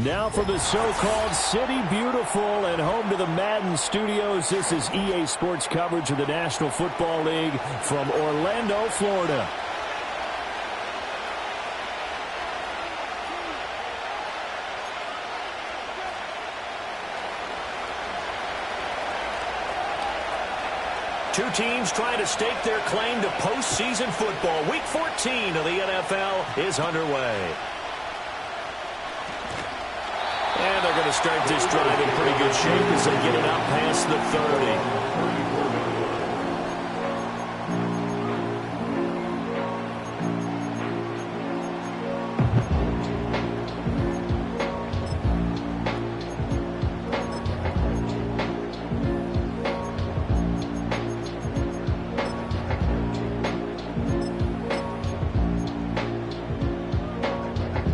Now for the so-called City Beautiful and home to the Madden studios. This is EA Sports coverage of the National Football League from Orlando, Florida. Two teams trying to stake their claim to postseason football. Week 14 of the NFL is underway. And they're going to start this drive in pretty good shape as they get it out past the 30.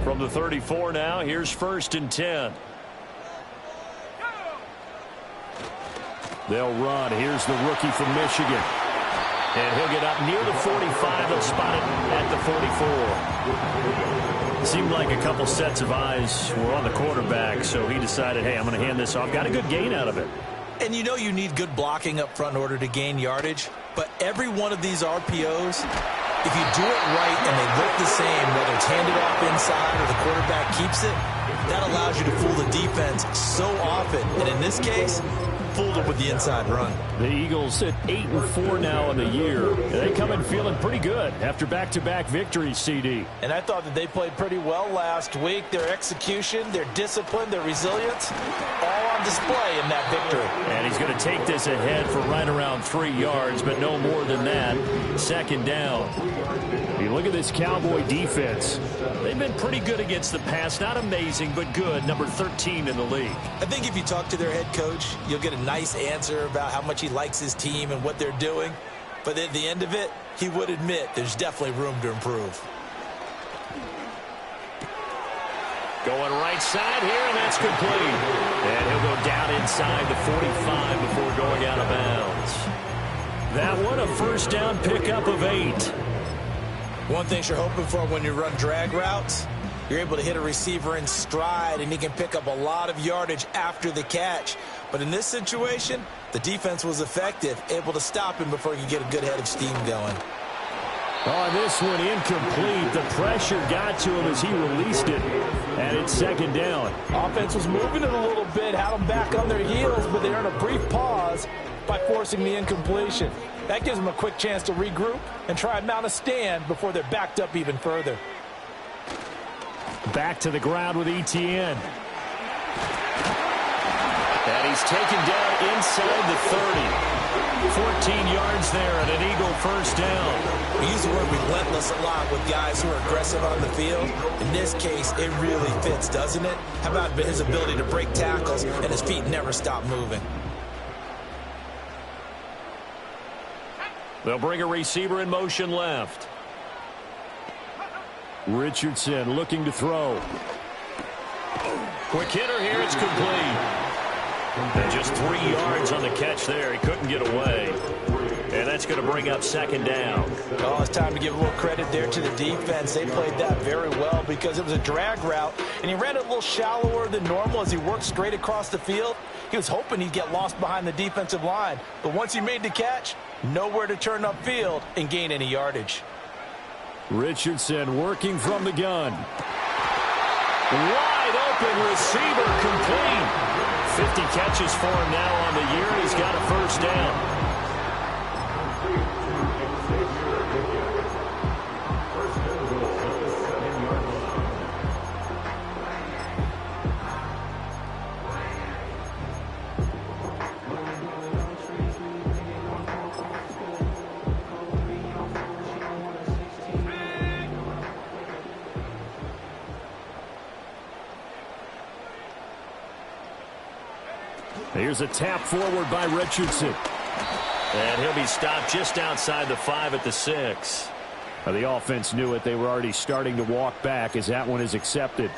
From the 34 now, here's 1st and 10. They'll run. Here's the rookie from Michigan. And he'll get up near the 45. They'll spot it at the 44. It seemed like a couple sets of eyes were on the quarterback, so he decided, hey, I'm going to hand this off. Got a good gain out of it. And you know you need good blocking up front in order to gain yardage, but every one of these RPOs, if you do it right and they look the same, whether it's handed off inside or the quarterback keeps it, that allows you to fool the defense so often. And in this case, fooled them with the inside run. The Eagles at 8-4 now in the year. They come in feeling pretty good after back-to-back victories, CD. And I thought that they played pretty well last week. Their execution, their discipline, their resilience, all on display in that victory. And he's going to take this ahead for right around 3 yards, but no more than that. 2nd down. You look at this Cowboy defense. They've been pretty good against the pass. Not amazing, but good. Number 13 in the league. I think if you talk to their head coach, you'll get a nice answer about how much he likes his team and what they're doing. But at the end of it, he would admit there's definitely room to improve. Going right side here, and that's complete. And he'll go down inside the 45 before going out of bounds. That one, a 1st down pickup of 8. One thing you're hoping for when you run drag routes, you're able to hit a receiver in stride, and he can pick up a lot of yardage after the catch. But in this situation, the defense was effective, able to stop him before he could get a good head of steam going. On this one, incomplete. The pressure got to him as he released it. And it's 2nd down. Offense was moving it a little bit, had them back on their heels, but they earned a brief pause by forcing the incompletion. That gives them a quick chance to regroup and try and mount a stand before they're backed up even further. Back to the ground with Etienne. And he's taken down inside the 30. 14 yards there and an Eagle 1st down. We use the word relentless a lot with guys who are aggressive on the field. In this case, it really fits, doesn't it? How about his ability to break tackles and his feet never stop moving? They'll bring a receiver in motion left. Richardson looking to throw. Quick hitter here, it's complete. And just 3 yards on the catch there. He couldn't get away. And that's going to bring up 2nd down. Oh, it's time to give a little credit there to the defense. They played that very well because it was a drag route, and he ran it a little shallower than normal as he worked straight across the field. He was hoping he'd get lost behind the defensive line. But once he made the catch, nowhere to turn upfield and gain any yardage. Richardson working from the gun. Wide open receiver, complete. 50 catches for him now on the year. He's got a 1st down. Here's a tap forward by Richardson. And he'll be stopped just outside the 5 at the 6. The offense knew it. They were already starting to walk back as that one is accepted.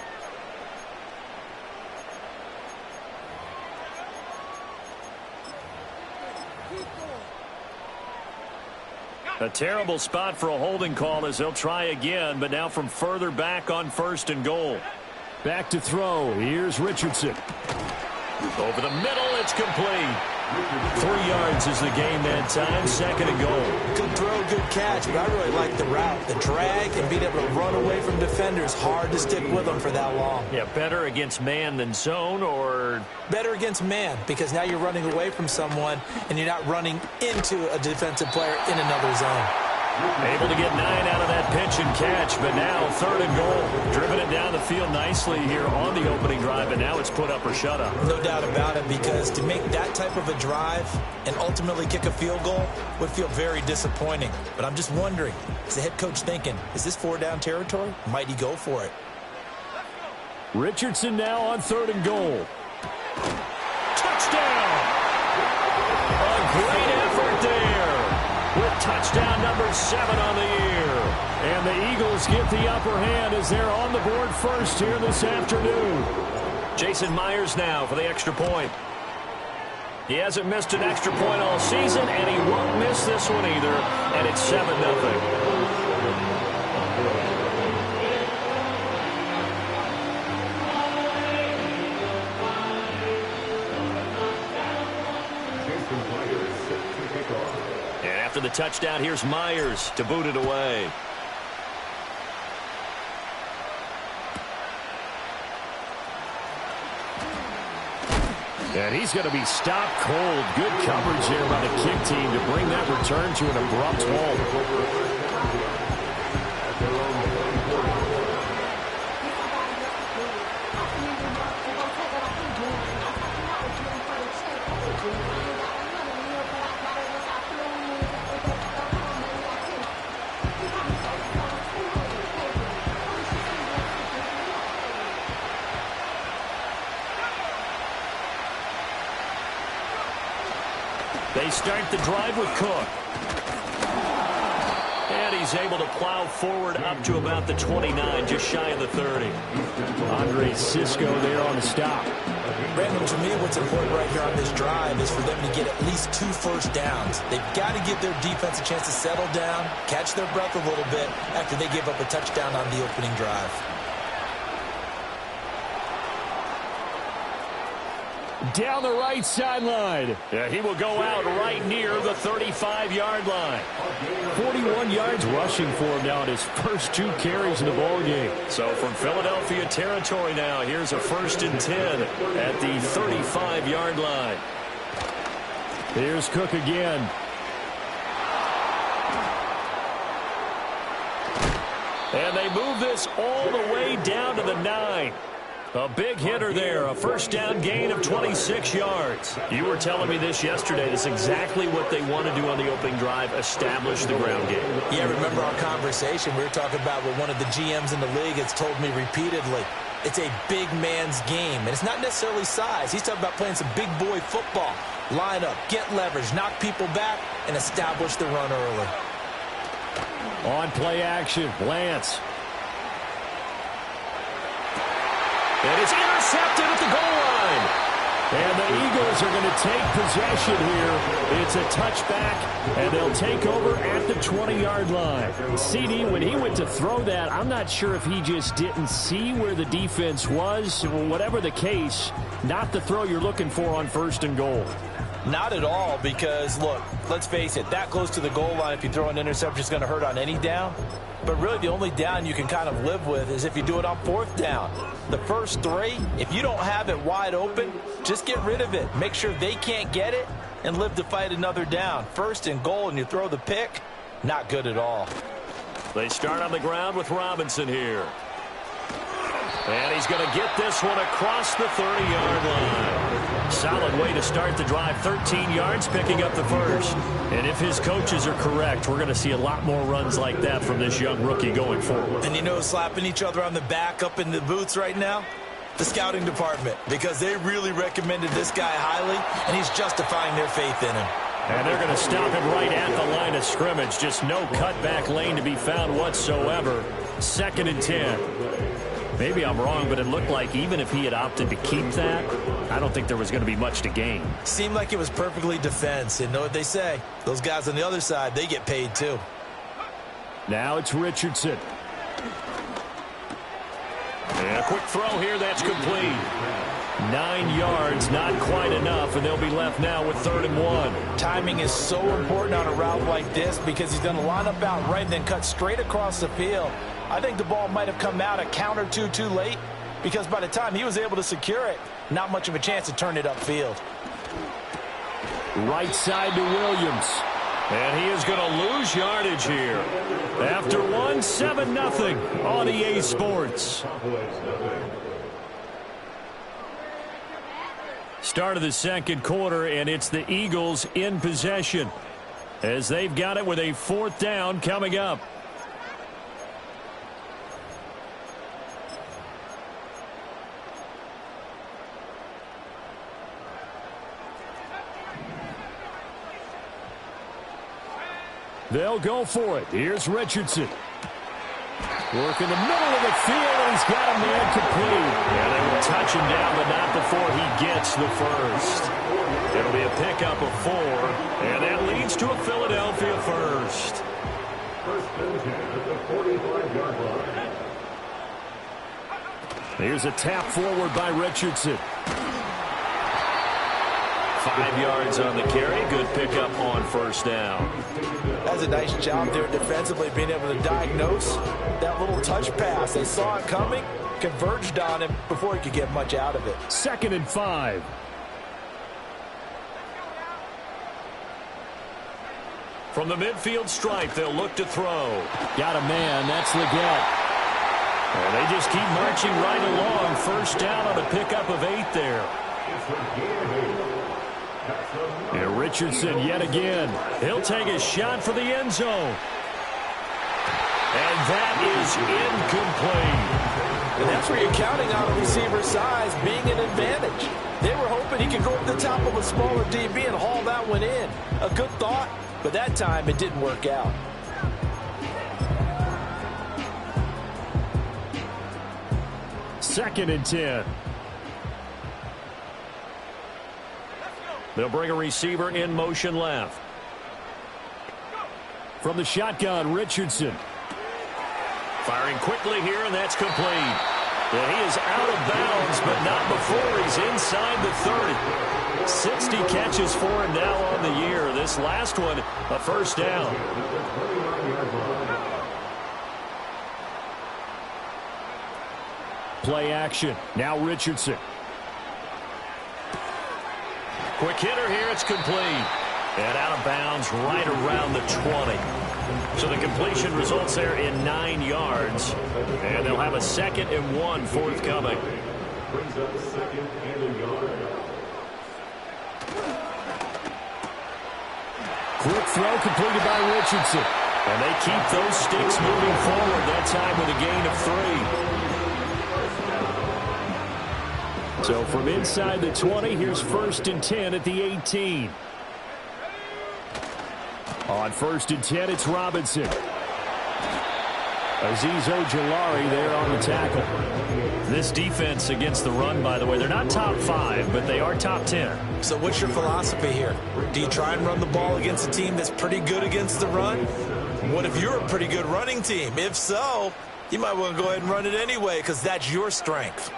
A terrible spot for a holding call as they'll try again, but now from further back on 1st and goal. Back to throw. Here's Richardson. Over the middle, it's complete. 3 yards is the game that time. 2nd and goal. Good throw, good catch, but I really like the route. The drag and being able to run away from defenders. Hard to stick with them for that long. Yeah, better against man than zone, or? Better against man, because now you're running away from someone and you're not running into a defensive player in another zone. Able to get 9 out of that pitch and catch, but now 3rd and goal. Driven it down the field nicely here on the opening drive, and now it's put up or shut up. No doubt about it, because to make that type of a drive and ultimately kick a field goal would feel very disappointing. But I'm just wondering, is the head coach thinking, is this 4-down territory? Might he go for it? Richardson now on 3rd and goal. Touchdown! A great effort there, with touchdown number 7 on the year. And the Eagles get the upper hand as they're on the board first here this afternoon. Jason Myers now for the extra point. He hasn't missed an extra point all season, and he won't miss this one either, and it's 7-0. After the touchdown, here's Myers to boot it away. And he's going to be stopped cold. Good coverage here by the kick team to bring that return to an abrupt halt. They start the drive with Cook. And he's able to plow forward up to about the 29, just shy of the 30. Andre Cisco there on the stop. Brandon, to me, what's important right here on this drive is for them to get at least 2 first downs. They've got to give their defense a chance to settle down, catch their breath a little bit after they give up a touchdown on the opening drive. Down the right sideline. Yeah, he will go out right near the 35-yard line. 41 yards rushing for him now in his first 2 carries in the ballgame. So from Philadelphia territory now, here's a 1st and 10 at the 35-yard line. Here's Cook again. And they move this all the way down to the 9. A big hitter there, a 1st down gain of 26 yards. You were telling me this yesterday. That's exactly what they want to do on the opening drive, establish the ground game. Yeah, remember our conversation? We were talking about what one of the GMs in the league has told me repeatedly. It's a big man's game, and it's not necessarily size. He's talking about playing some big boy football. Line up, get leverage, knock people back, and establish the run early. On play action, Lance. And it's intercepted at the goal line. And the Eagles are going to take possession here. It's a touchback, and they'll take over at the 20-yard line. CD, when he went to throw that, I'm not sure if he just didn't see where the defense was. Whatever the case, not the throw you're looking for on 1st and goal. Not at all, because, look, let's face it, that close to the goal line, if you throw an interception, is going to hurt on any down. But really, the only down you can kind of live with is if you do it on 4th down. The first 3, if you don't have it wide open, just get rid of it. Make sure they can't get it and live to fight another down. 1st and goal, and you throw the pick, not good at all. They start on the ground with Robinson here. And he's going to get this one across the 30-yard line. Solid way to start the drive. 13 yards, picking up the 1st. And if his coaches are correct, we're going to see a lot more runs like that from this young rookie going forward. And you know, slapping each other on the back up in the booths right now? The scouting department, because they really recommended this guy highly, and he's justifying their faith in him. And they're going to stop him right at the line of scrimmage. Just no cutback lane to be found whatsoever. 2nd and 10. Maybe I'm wrong, but it looked like even if he had opted to keep that, I don't think there was going to be much to gain. Seemed like it was perfectly defense. And know what they say? Those guys on the other side, they get paid too. Now it's Richardson. And a quick throw here, that's complete. 9 yards, not quite enough, and they'll be left now with 3rd and 1. Timing is so important on a route like this because he's going to line up out right and then cut straight across the field. I think the ball might have come out a count or two too late because by the time he was able to secure it, not much of a chance to turn it upfield. Right side to Williams. And he is going to lose yardage here. After 7-0 on EA Sports. Start of the second quarter, and it's the Eagles in possession as they've got it with a 4th down coming up. They'll go for it. Here's Richardson. Working the middle of the field, and he's got a man complete. Yeah, they will touch him down, but not before he gets the first. It'll be a pickup of 4, and that leads to a Philadelphia first. Here's a tap forward by Richardson. 5 yards on the carry. Good pickup on 1st down. That's a nice job there defensively, being able to diagnose that little touch pass. They saw it coming, converged on him before he could get much out of it. 2nd and 5. From the midfield stripe, they'll look to throw. Got a man. That's Leggett. And they just keep marching right along. 1st down on a pickup of 8 there. And Richardson yet again. He'll take a shot for the end zone. And that is incomplete. And that's where you're counting on a receiver's size being an advantage. They were hoping he could go to the top of a smaller DB and haul that one in. A good thought, but that time it didn't work out. Second and 10. They'll bring a receiver in motion left. From the shotgun, Richardson. Firing quickly here, and that's complete. And he is out of bounds, but not before he's inside the 30. 60 catches for him now on the year. This last one, a 1st down. Play action. Now Richardson. Quick hitter here. It's complete. And out of bounds right around the 20. So the completion results there in 9 yards. And they'll have a 2nd and 1 forthcoming. Quick throw completed by Richardson. And they keep those sticks moving forward, that time with a gain of 3. So from inside the 20, here's 1st and 10 at the 18. On 1st and 10, it's Robinson. Azeez Ojulari there on the tackle. This defense against the run, by the way, they're not top 5, but they are top 10. So what's your philosophy here? Do you try and run the ball against a team that's pretty good against the run? What if you're a pretty good running team? If so, you might want to go ahead and run it anyway because that's your strength.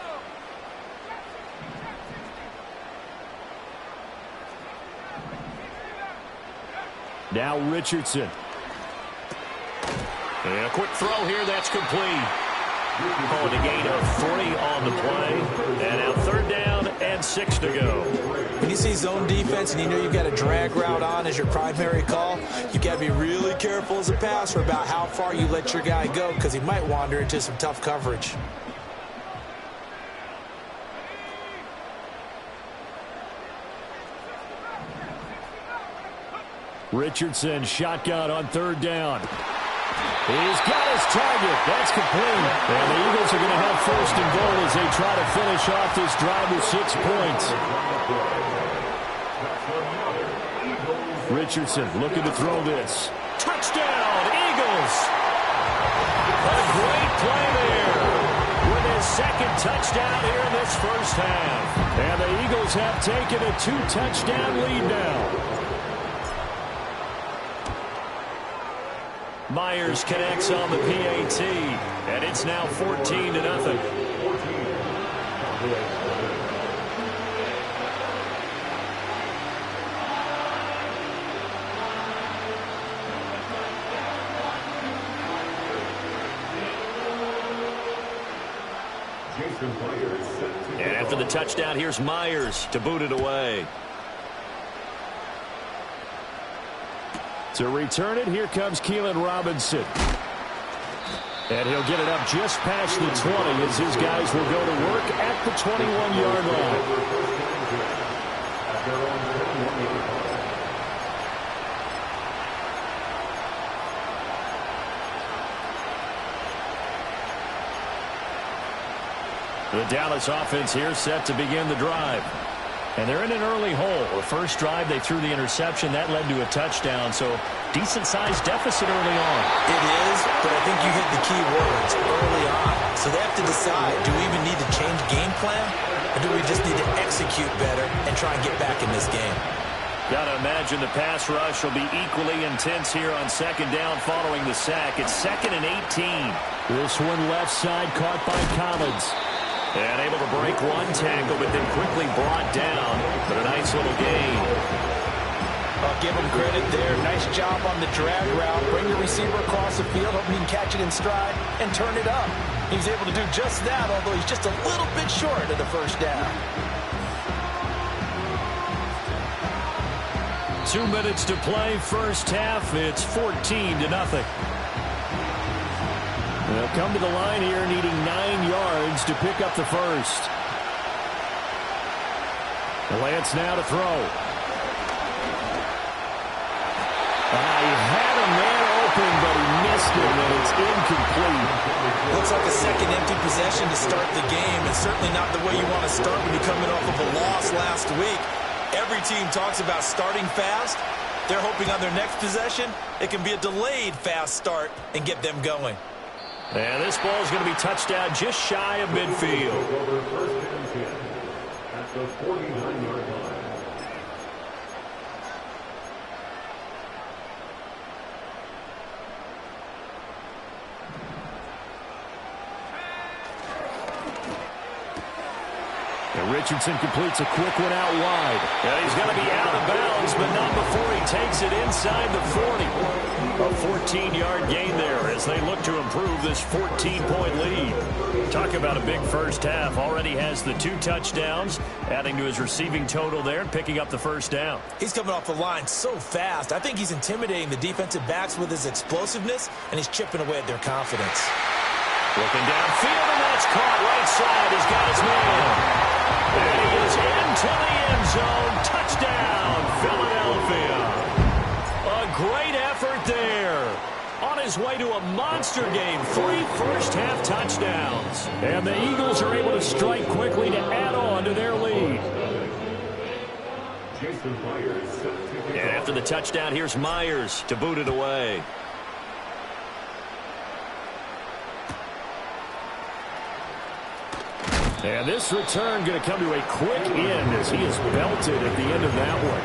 Now Richardson. And a quick throw here, that's complete. Calling a gain of 3 on the play. And now 3rd down and 6 to go. When you see zone defense and you know you've got a drag route on as your primary call, you've got to be really careful as a passer about how far you let your guy go because he might wander into some tough coverage. Richardson shotgun on 3rd down. He's got his target. That's complete. And the Eagles are going to have 1st and goal as they try to finish off this drive with 6 points. Richardson looking to throw this. Touchdown, Eagles! A great play there with his 2nd touchdown here in this 1st half. And the Eagles have taken a 2-touchdown lead now. Myers connects on the PAT, and it's now 14-0. And after the touchdown, here's Myers to boot it away. To return it, here comes Keelan Robinson. And he'll get it up just past the 20 as his guys will go to work at the 21-yard line. The Dallas offense here set to begin the drive. And they're in an early hole. The first drive, they threw the interception. That led to a touchdown, so decent-sized deficit early on. It is, but I think you hit the key words, early on. So they have to decide, do we even need to change game plan, or do we just need to execute better and try and get back in this game? Got to imagine the pass rush will be equally intense here on second down following the sack. It's 2nd and 18. This one left side caught by Collins. And able to break one tackle, but then quickly brought down. But a nice little gain. I'll give him credit there. Nice job on the drag route. Bring the receiver across the field, hoping he can catch it in stride and turn it up. He's able to do just that, although he's just a little bit short of the first down. 2 minutes to play, first half. It's 14-0. They'll come to the line here needing 9 yards to pick up the first. Lance now to throw. He had a man open, but he missed it, and it's incomplete. Looks like a second empty possession to start the game, and certainly not the way you want to start when you're coming off of a loss last week. Every team talks about starting fast. They're hoping on their next possession, it can be a delayed fast start and get them going. And this ball is going to be touched down just shy of midfield. At the 49-yard line. And Richardson completes a quick one out wide. And he's going to be out of bounds, but not before he takes it inside the 40. A 14-yard gain there as they look to improve this 14-point lead. Talk about a big first half. Already has the 2 touchdowns, adding to his receiving total there and picking up the first down. He's coming off the line so fast. I think he's intimidating the defensive backs with his explosiveness, and he's chipping away at their confidence. Looking downfield, and that's caught right side. He's got his man. And he is into the end zone. Touchdown, Philadelphia. A great effort there. On his way to a monster game. 3 first-half touchdowns. And the Eagles are able to strike quickly to add on to their lead. And after the touchdown, here's Myers to boot it away. And this return going to come to a quick end as he is belted at the end of that one.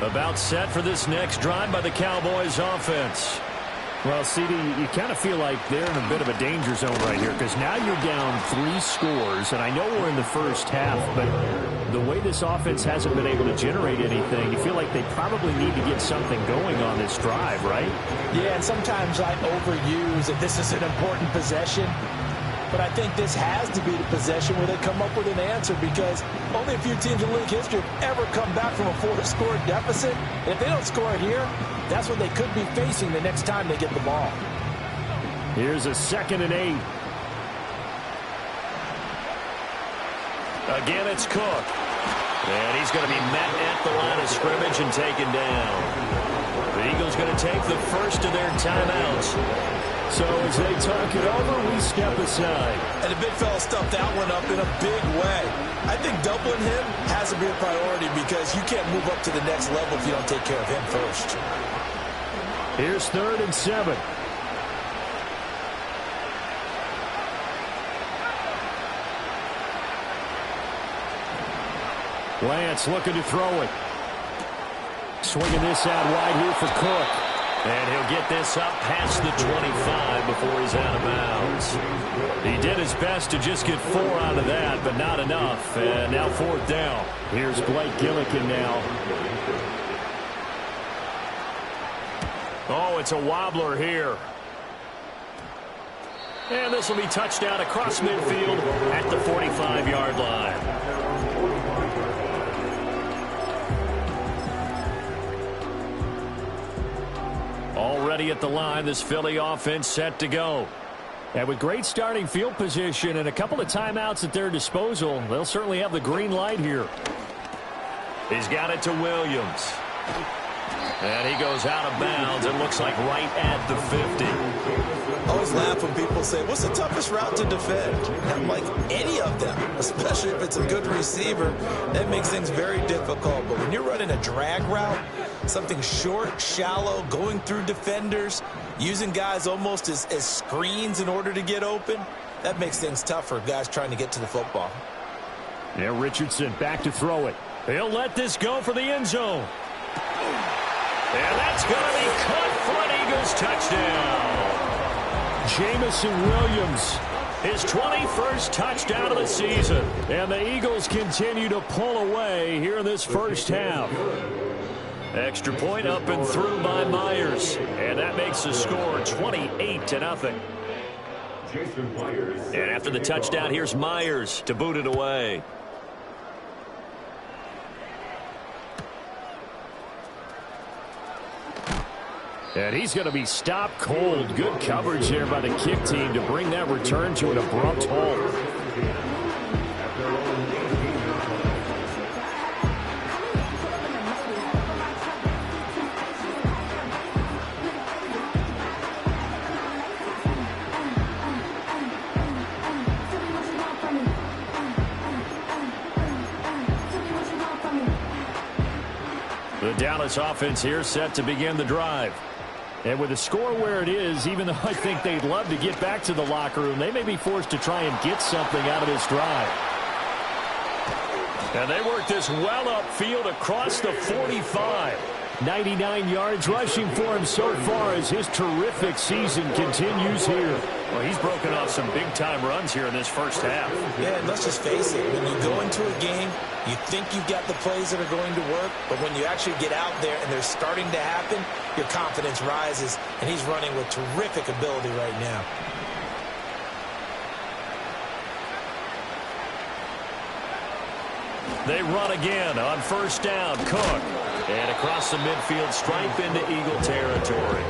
About set for this next drive by the Cowboys offense. Well, CD, you kind of feel like they're in a bit of a danger zone right here because now you're down 3 scores, and I know we're in the first half, but the way this offense hasn't been able to generate anything, you feel like they probably need to get something going on this drive, right? Yeah, and sometimes I overuse that this is an important possession. But I think this has to be the possession where they come up with an answer because only a few teams in league history have ever come back from a 4-score deficit. And if they don't score here, that's what they could be facing the next time they get the ball. Here's a 2nd and 8. Again, it's Cook. And he's going to be met at the line of scrimmage and taken down. The Eagles going to take the first of their timeouts. So as they talk it over, we step aside. And the big fella stuffed that one up in a big way. I think doubling him has to be a priority because you can't move up to the next level if you don't take care of him first. Here's 3rd and 7. Lance looking to throw it. Swinging this out wide here for Cook. And he'll get this up past the 25 before he's out of bounds. He did his best to just get 4 out of that, but not enough. And now 4th down. Here's Blake Gillikin now. Oh, it's a wobbler here. And this will be touchdown across midfield at the 45-yard line. Already at the line, this Philly offense set to go. And with great starting field position and a couple of timeouts at their disposal, they'll certainly have the green light here. He's got it to Williams. And he goes out of bounds. It looks like right at the 50. I always laugh when people say, what's the toughest route to defend? And I'm like, any of them, especially if it's a good receiver, that makes things very difficult. But when you're running a drag route, something short, shallow, going through defenders, using guys almost as screens in order to get open, that makes things tough for guys trying to get to the football. Yeah, Richardson back to throw it. He'll let this go for the end zone. And that's going to be caught for an Eagles touchdown. Jamison Williams, his 21st touchdown of the season. And the Eagles continue to pull away here in this first half. Extra point up and through by Myers. And that makes the score 28-0. And after the touchdown, here's Myers to boot it away. And he's going to be stopped cold. Good coverage there by the kick team to bring that return to an abrupt halt. The Dallas offense here set to begin the drive. And with the score where it is, even though I think they'd love to get back to the locker room, they may be forced to try and get something out of this drive. And they work this well upfield across the 45. 99 yards rushing for him so far as his terrific season continues here. Well, he's broken off some big-time runs here in this first half. Yeah, and let's just face it. When you go into a game, you think you've got the plays that are going to work, but when you actually get out there and they're starting to happen, your confidence rises, and he's running with terrific ability right now. They run again on first down. Cook. And across the midfield stripe into Eagle territory.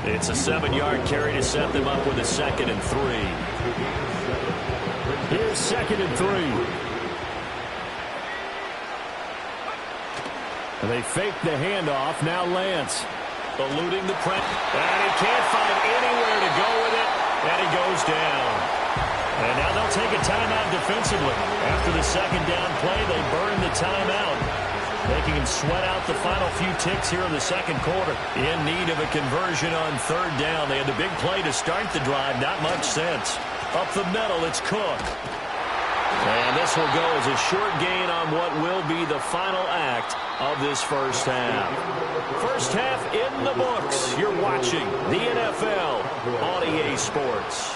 It's a 7-yard carry to set them up with a 2nd and 3. Here's 2nd and 3. And they fake the handoff. Now Lance eluding the press. And he can't find anywhere to go with it. And he goes down. And now they'll take a timeout defensively. After the 2nd down play, they burn the timeout, making him sweat out the final few ticks here in the 2nd quarter. In need of a conversion on 3rd down. They had the big play to start the drive. Not much sense. Up the middle, it's Cook. And this will go as a short gain on what will be the final act of this first half. First half in the books. You're watching the NFL on EA Sports.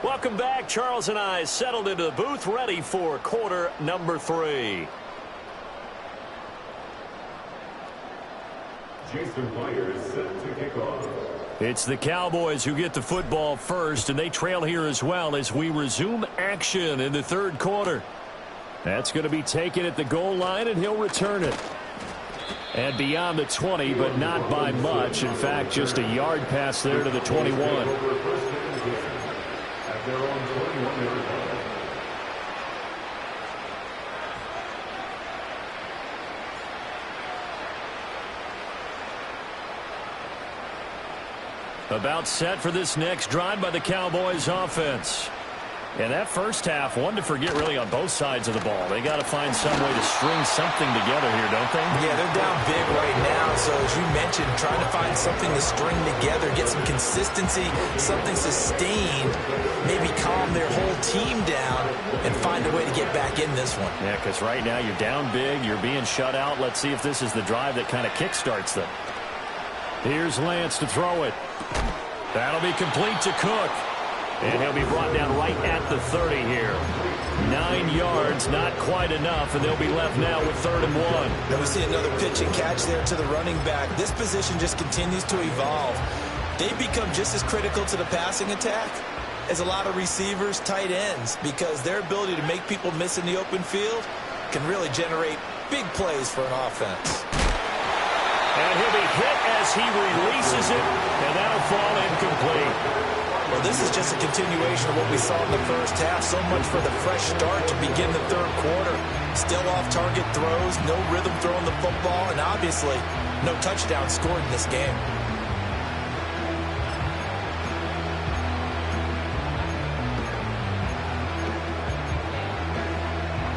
Welcome back. Charles and I settled into the booth, ready for quarter number 3. Jason Myers set to kick off. It's the Cowboys who get the football first, and they trail here as well as we resume action in the 3rd quarter. That's going to be taken at the goal line, and he'll return it. And beyond the 20, but not by much. In fact, just a yard pass there to the 21. At their own 21-yard line. About set for this next drive by the Cowboys offense. And that first half, one to forget really on both sides of the ball. They got to find some way to string something together here, don't they? Yeah, they're down big right now. So as you mentioned, trying to find something to string together, get some consistency, something sustained, maybe calm their whole team down and find a way to get back in this one. Yeah, because right now you're down big, you're being shut out. Let's see if this is the drive that kind of kickstarts them. Here's Lance to throw it. That'll be complete to Cook. And he'll be brought down right at the 30 here. 9 yards, not quite enough, and they'll be left now with 3rd and 1. Now we see another pitch and catch there to the running back. This position just continues to evolve. They become just as critical to the passing attack as a lot of receivers, tight ends, because their ability to make people miss in the open field can really generate big plays for an offense. And he'll be hit as he releases it, and that'll fall incomplete. Well, this is just a continuation of what we saw in the first half. So much for the fresh start to begin the third quarter. Still off-target throws, no rhythm throwing the football, and obviously no touchdown scored in this game.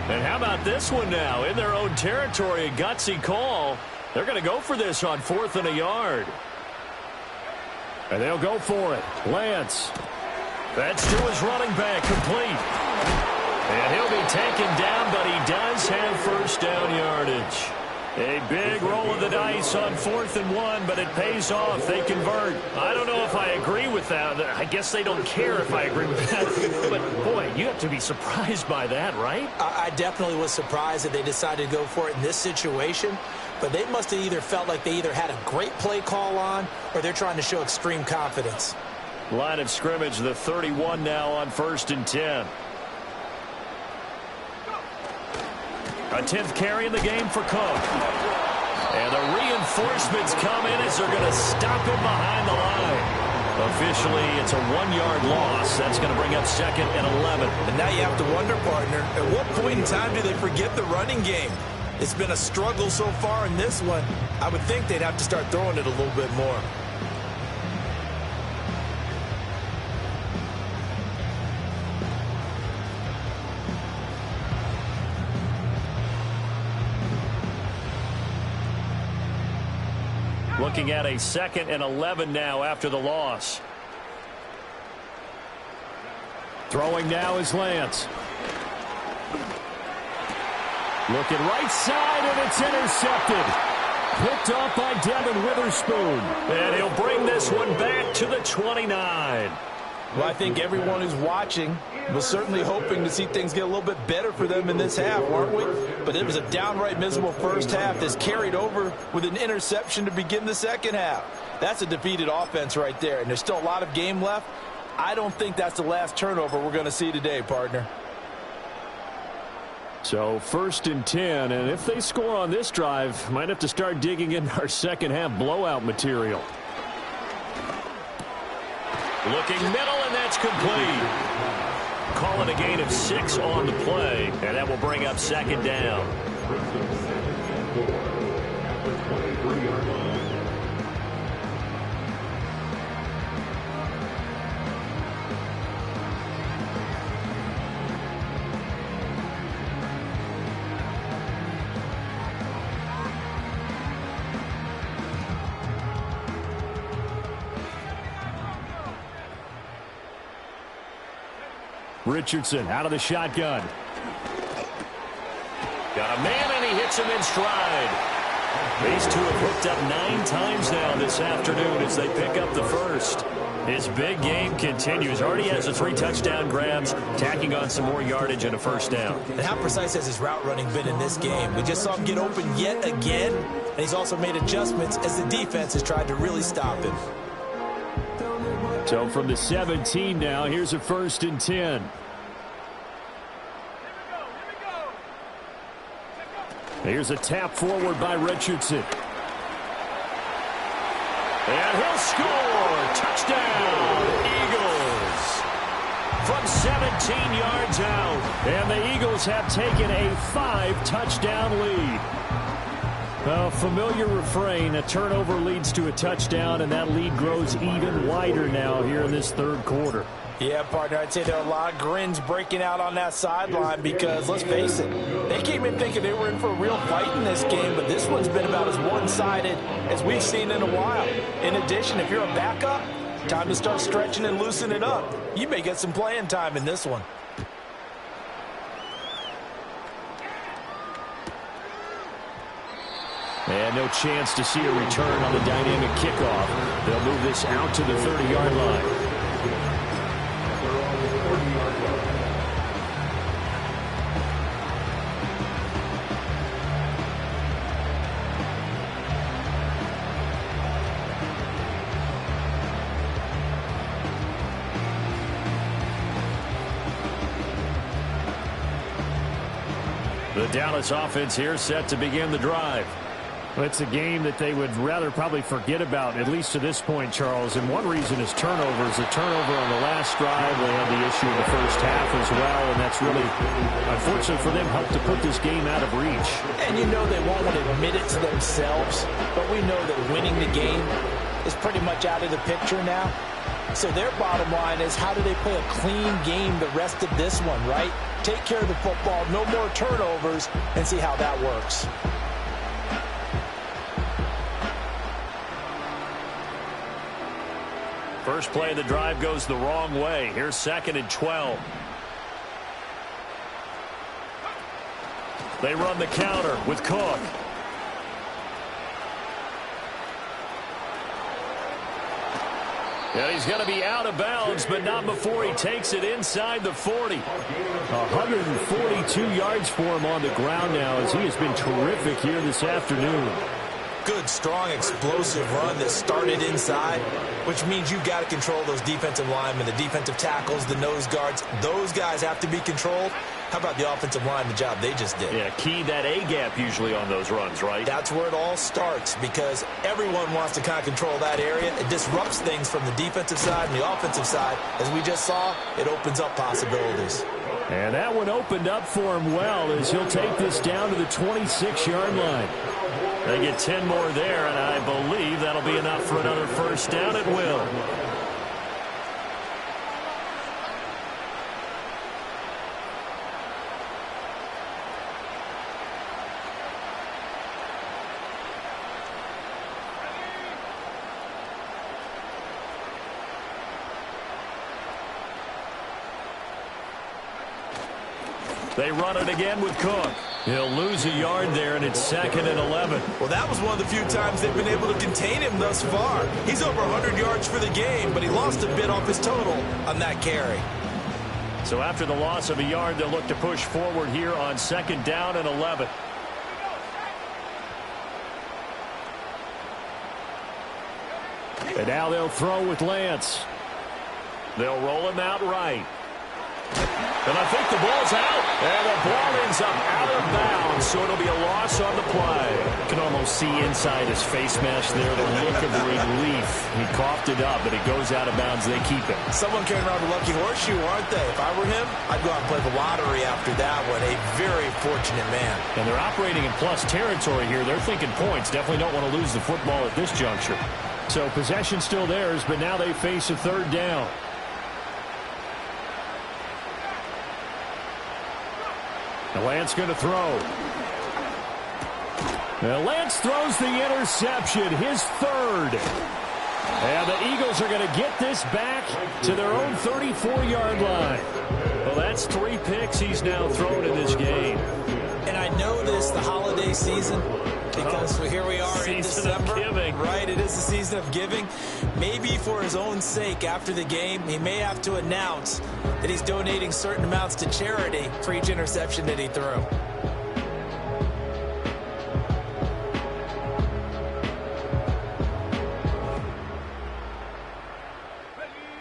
And how about this one now? In their own territory, a gutsy call. They're going to go for this on 4th and a yard. And they'll go for it. Lance. That's to his running back, complete. And he'll be taken down, but he does have first down yardage. A big roll of the dice on 4th and 1, but it pays off. They convert. I don't know if I agree with that. I guess they don't care if I agree with that. But, boy, you have to be surprised by that, right? I definitely was surprised that they decided to go for it in this situation. But they must have either felt like they either had a great play call on or they're trying to show extreme confidence. Line of scrimmage, the 31 now on 1st and 10. A 10th carry in the game for Cook. And the reinforcements come in as they're going to stop him behind the line. Officially, it's a 1-yard loss. That's going to bring up 2nd and 11. And now you have to wonder, partner, at what point in time do they forget the running game? It's been a struggle so far in this one. I would think they'd have to start throwing it a little bit more. Looking at a 2nd and 11 now after the loss. Throwing now is Lance. Looking right side, and it's intercepted. Picked off by Devin Witherspoon. And he'll bring this one back to the 29. Well, I think everyone who's watching was certainly hoping to see things get a little bit better for them in this half, weren't we? But it was a downright miserable first half that's carried over with an interception to begin the second half. That's a defeated offense right there, and there's still a lot of game left. I don't think that's the last turnover we're going to see today, partner. So 1st and 10, and if they score on this drive, might have to start digging in our second half blowout material. Looking middle, and that's complete. Call it a gain of 6 on the play, and that will bring up 2nd down. Richardson out of the shotgun. Got a man, and he hits him in stride. These two have hooked up 9 times now this afternoon as they pick up the first. His big game continues. Already has the 3 touchdown grabs, tacking on some more yardage and a first down. And how precise has his route running been in this game? We just saw him get open yet again, and he's also made adjustments as the defense has tried to really stop him. So from the 17 now, here's a 1st and 10. Here's a tap forward by Richardson. And he'll score. Touchdown, Eagles. From 17 yards out. And the Eagles have taken a 5-touchdown lead. A familiar refrain, a turnover leads to a touchdown, and that lead grows even wider now here in this third quarter. Yeah, partner, I'd say there are a lot of grins breaking out on that sideline because, let's face it, they came in thinking they were in for a real fight in this game, but this one's been about as one-sided as we've seen in a while. In addition, if you're a backup, time to start stretching and loosening up. You may get some playing time in this one. And no chance to see a return on the dynamic kickoff. They'll move this out to the 30-yard line. The Dallas offense here set to begin the drive. Well, it's a game that they would rather probably forget about, at least to this point, Charles. And one reason is turnovers. A turnover on the last drive. They had the issue in the first half as well, and that's really, unfortunately for them, helped to put this game out of reach. And you know they won't want to admit it to themselves, but we know that winning the game is pretty much out of the picture now. So their bottom line is, how do they play a clean game the rest of this one, right? Take care of the football, no more turnovers, and see how that works. First play of the drive goes the wrong way. Here's 2nd and 12. They run the counter with Cook. And he's going to be out of bounds, but not before he takes it inside the 40. 142 yards for him on the ground now, as he has been terrific here this afternoon. Good, strong, explosive run that started inside, which means you've got to control those defensive linemen, the defensive tackles, the nose guards. Those guys have to be controlled. How about the offensive line, the job they just did? Yeah, key that A-gap usually on those runs, right? That's where it all starts, because everyone wants to kind of control that area. It disrupts things from the defensive side and the offensive side. As we just saw, it opens up possibilities. And that one opened up for him well, as he'll take this down to the 26-yard line. They get 10 more there, and I believe that'll be enough for another first down at will. They run it again with Cook. He'll lose a yard there, and it's 2nd and 11. Well, that was one of the few times they've been able to contain him thus far. He's over 100 yards for the game, but he lost a bit off his total on that carry. So after the loss of a yard, they'll look to push forward here on 2nd down and 11. And now they'll throw with Lance. They'll roll him out right. And I think the ball's out. And the ball ends up out of bounds, so it'll be a loss on the play. You can almost see inside his face mask there the look of relief. He coughed it up, but it goes out of bounds. They keep it. Someone carrying around a lucky horseshoe, aren't they? If I were him, I'd go out and play the lottery after that one. A very fortunate man. And they're operating in plus territory here. They're thinking points. Definitely don't want to lose the football at this juncture. So possession still theirs, but now they face a 3rd down. Now Lance going to throw. Now Lance throws the interception, his 3rd. And the Eagles are going to get this back to their own 34-yard line. Well, that's 3 picks he's now thrown in this game. And I know this, the holiday season, because here we are in December. Right, it is the season of giving. Maybe for his own sake, after the game, he may have to announce that he's donating certain amounts to charity for each interception that he threw.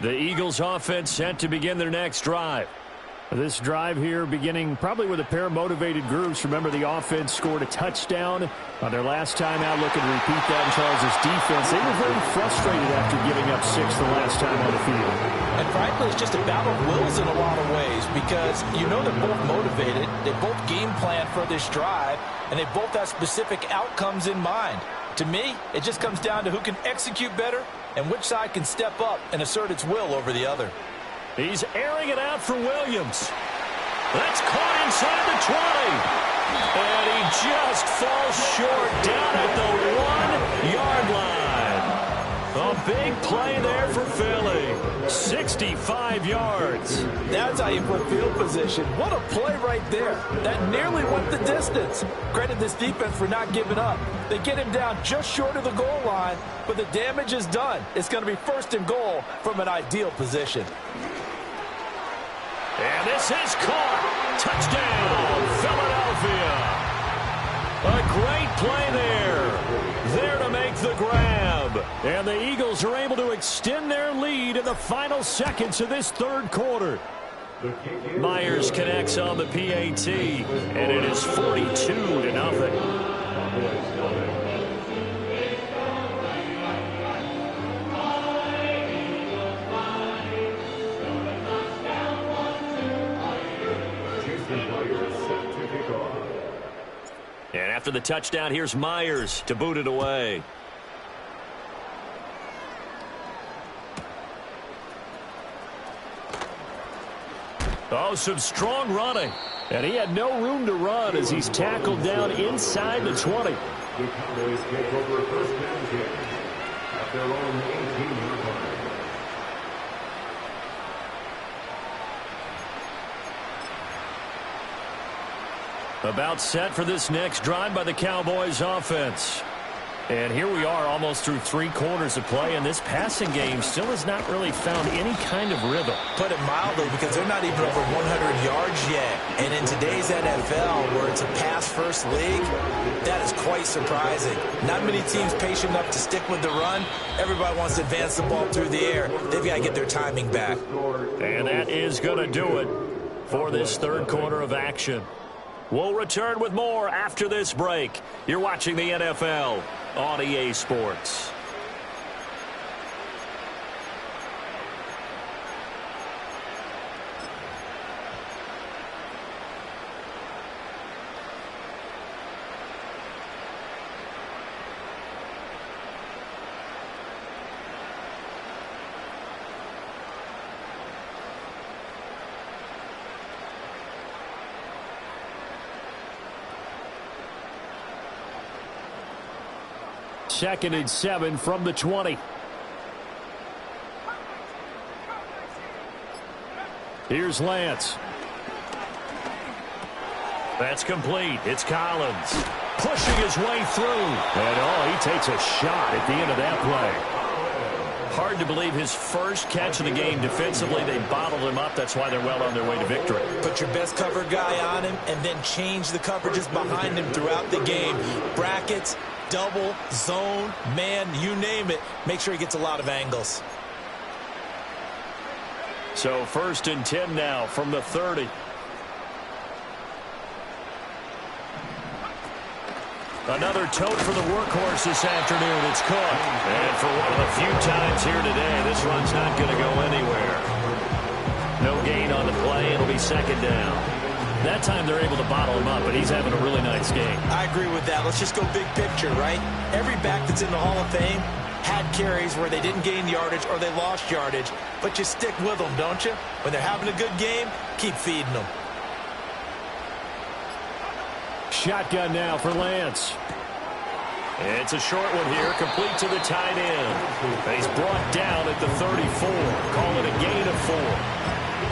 The Eagles offense set to begin their next drive. This drive here beginning probably with a pair of motivated groups. Remember, the offense scored a touchdown on their last time out. Looking to repeat that in Charles' defense. They were very frustrated after giving up 6 the last time on the field. And frankly, it's just a battle of wills in a lot of ways, because you know they're both motivated. They both game plan for this drive, and they both have specific outcomes in mind. To me, it just comes down to who can execute better and which side can step up and assert its will over the other. He's airing it out for Williams. That's caught inside the 20. And he just falls short down at the 1-yard line. A big play there for Philly. 65 yards. That's how you put field position. What a play right there. That nearly went the distance. Credit this defense for not giving up. They get him down just short of the goal line, but the damage is done. It's going to be 1st and goal from an ideal position. And this is caught. Touchdown, Philadelphia. A great play there. There to make the grab. And the Eagles are able to extend their lead in the final seconds of this 3rd quarter. Myers connects on the PAT, and it is 42-0. And after the touchdown, here's Myers to boot it away. Oh, some strong running. And he had no room to run as he's tackled down inside the 20. The Cowboys take over a first down kick at their own 18-yard line. About set for this next drive by the Cowboys offense. And here we are almost through 3 quarters of play, and this passing game still has not really found any kind of rhythm. Put it mildly, because they're not even over 100 yards yet. And in today's NFL, where it's a pass-first league, that is quite surprising. Not many teams patient enough to stick with the run. Everybody wants to advance the ball through the air. They've got to get their timing back. And that is going to do it for this 3rd quarter of action. We'll return with more after this break. You're watching the NFL on EA Sports. Second and 7 from the 20. Here's Lance. That's complete. It's Collins pushing his way through. And, he takes a shot at the end of that play. Hard to believe his first catch of the game defensively. They bottled him up. That's why they're well on their way to victory. Put your best cover guy on him and then change the coverages behind him throughout the game. Brackets, double, zone, man, you name it. Make sure he gets a lot of angles. So 1st and 10 now from the 30. Another tote for the workhorse this afternoon. It's caught. And for one of the few times here today, this run's not going to go anywhere. No gain on the play. It'll be 2nd down. That time they're able to bottle him up, but he's having a really nice game. I agree with that. Let's just go big picture, right? Every back that's in the Hall of Fame had carries where they didn't gain yardage or they lost yardage, but you stick with them, don't you? When they're having a good game, keep feeding them. Shotgun now for Lance. It's a short one here, complete to the tight end. He's brought down at the 34. Call it a gain of 4.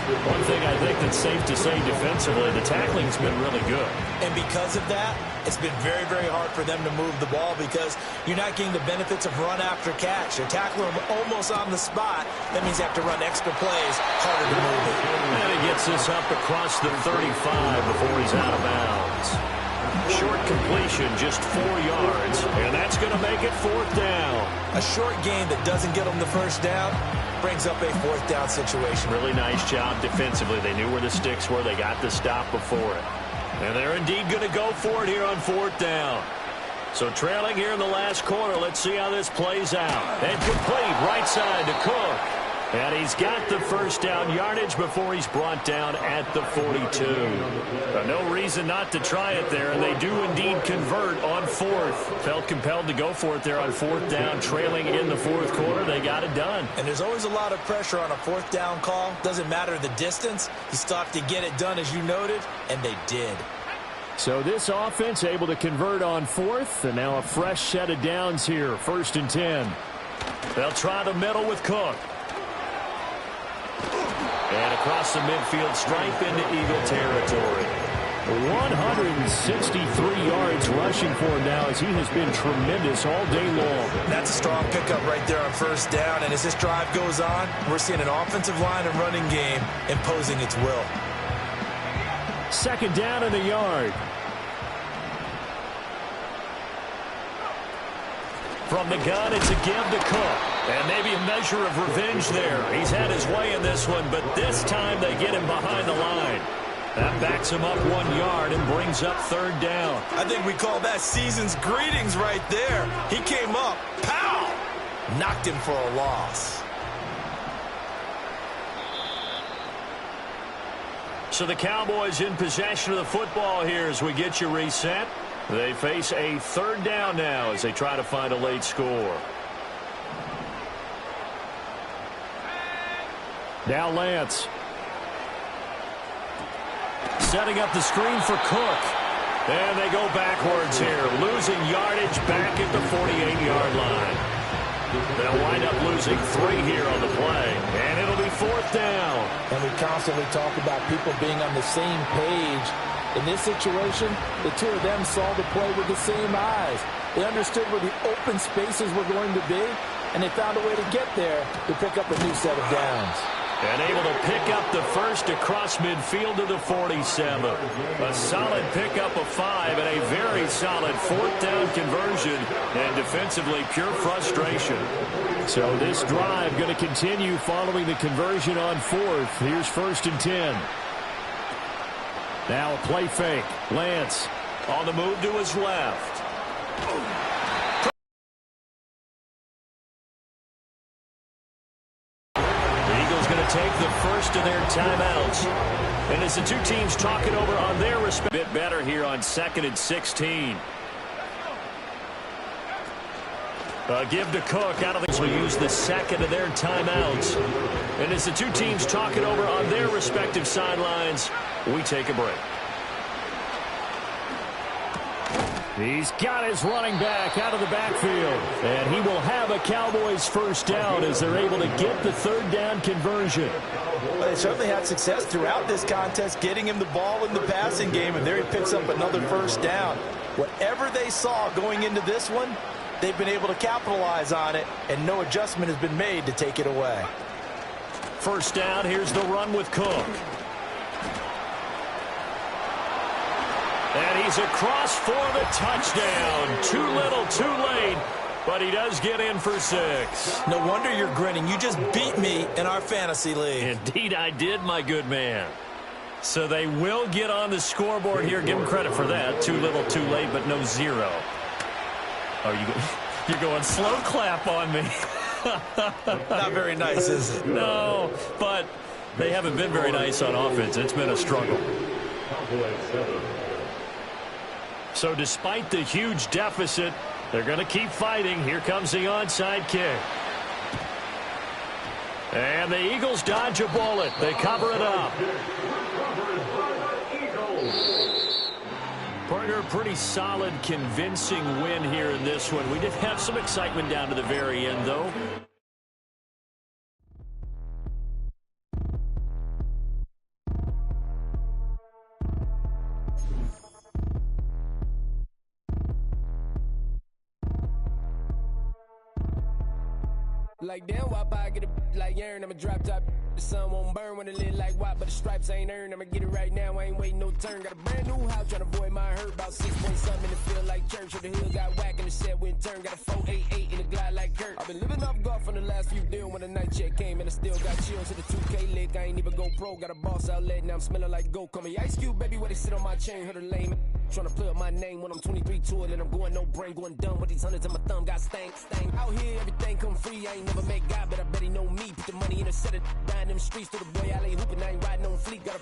One thing I think that's safe to say defensively, the tackling's been really good. And because of that, it's been very, very hard for them to move the ball because you're not getting the benefits of run after catch. They're tackling them almost on the spot. That means you have to run extra plays, harder to move it. And he gets this up across the 35 before he's out of bounds. Short completion, just 4 yards, and that's going to make it 4th down. A short gain that doesn't get them the 1st down brings up a 4th down situation. Really nice job defensively. They knew where the sticks were. They got the stop before it. And they're indeed going to go for it here on 4th down. So trailing here in the last quarter, let's see how this plays out. And complete right side to Cook. And he's got the first down yardage before he's brought down at the 42. No reason not to try it there, and they do indeed convert on fourth. Felt compelled to go for it there on fourth down, trailing in the fourth quarter. They got it done. And there's always a lot of pressure on a fourth down call. Doesn't matter the distance. You still have to get it done, as you noted, and they did. So this offense able to convert on fourth, and now a fresh set of downs here, 1st and 10. They'll try the middle with Cook. And across the midfield stripe into Eagle territory. 163 yards rushing for him now, as he has been tremendous all day long. That's a strong pickup right there on first down. And as this drive goes on, we're seeing an offensive line and running game imposing its will. 2nd down and a yard. From the gun, it's a give to Cook. And maybe a measure of revenge there. He's had his way in this one, but this time they get him behind the line. That backs him up 1 yard and brings up 3rd down. I think we call that season's greetings right there. He came up, pow! Knocked him for a loss. So the Cowboys in possession of the football here as we get you reset. They face a 3rd down now as they try to find a late score. Now Lance. Setting up the screen for Cook. And they go backwards here, losing yardage back at the 48-yard line. They'll wind up losing 3 here on the play, and it'll be 4th down. And we constantly talk about people being on the same page. In this situation, the two of them saw the play with the same eyes. They understood where the open spaces were going to be, and they found a way to get there to pick up a new set of downs. And able to pick up the first across midfield to the 47. A solid pickup of 5 and a very solid 4th down conversion. And defensively, pure frustration. So this drive going to continue following the conversion on 4th. Here's 1st and 10. Now a play fake. Lance on the move to his left. Take the first of their timeouts. And as the two teams talk it over on their respect, bit better here on 2nd and 16. Give to Cook. Out of the will use the 2nd of their timeouts. And as the two teams talk it over on their respective sidelines, we take a break. He's got his running back out of the backfield. And he will have a Cowboys 1st down as they're able to get the 3rd down conversion. Well, they certainly had success throughout this contest, getting him the ball in the passing game, and there he picks up another 1st down. Whatever they saw going into this one, they've been able to capitalize on it, and no adjustment has been made to take it away. 1st down, here's the run with Cook. And he's across for the touchdown. Too little, too late, but he does get in for 6. No wonder you're grinning. You just beat me in our fantasy league. Indeed I did, my good man. So they will get on the scoreboard here. Give them credit for that. Too little, too late, but no 0. Oh, you're going slow clap on me. Not very nice, is it? No, but they haven't been very nice on offense. It's been a struggle. So despite the huge deficit, they're going to keep fighting. Here comes the onside kick. And the Eagles dodge a bullet. They cover it up. Partner, pretty solid, convincing win here in this one. We did have some excitement down to the very end, though. Like damn, why I get a like urn? I'ma drop top. The sun won't burn when it lit like what, but the stripes ain't earned. I'ma get it right now. I ain't waiting no turn. Got a brand new house trying to avoid my hurt. About 6 point something in the field like church. Or the hill got whack and the set went turn. Got a 488 in the glide like Kurt. I've been living off golf on the last few deals when the night check came and I still got chills to the 2K lick. I ain't even go pro. Got a boss outlet, now I'm smelling like gold. Call me Ice Cube, baby, where they sit on my chain. Heard a lame. Tryna play up my name when I'm 23 to it. And I'm going no brain, going dumb with these hundreds in my thumb. Got stank. Out here, everything come free. I ain't never met God, but I bet he know me. Put the money in a set of down them streets. To the boy, I ain't hooping, I ain't riding on fleet. Got a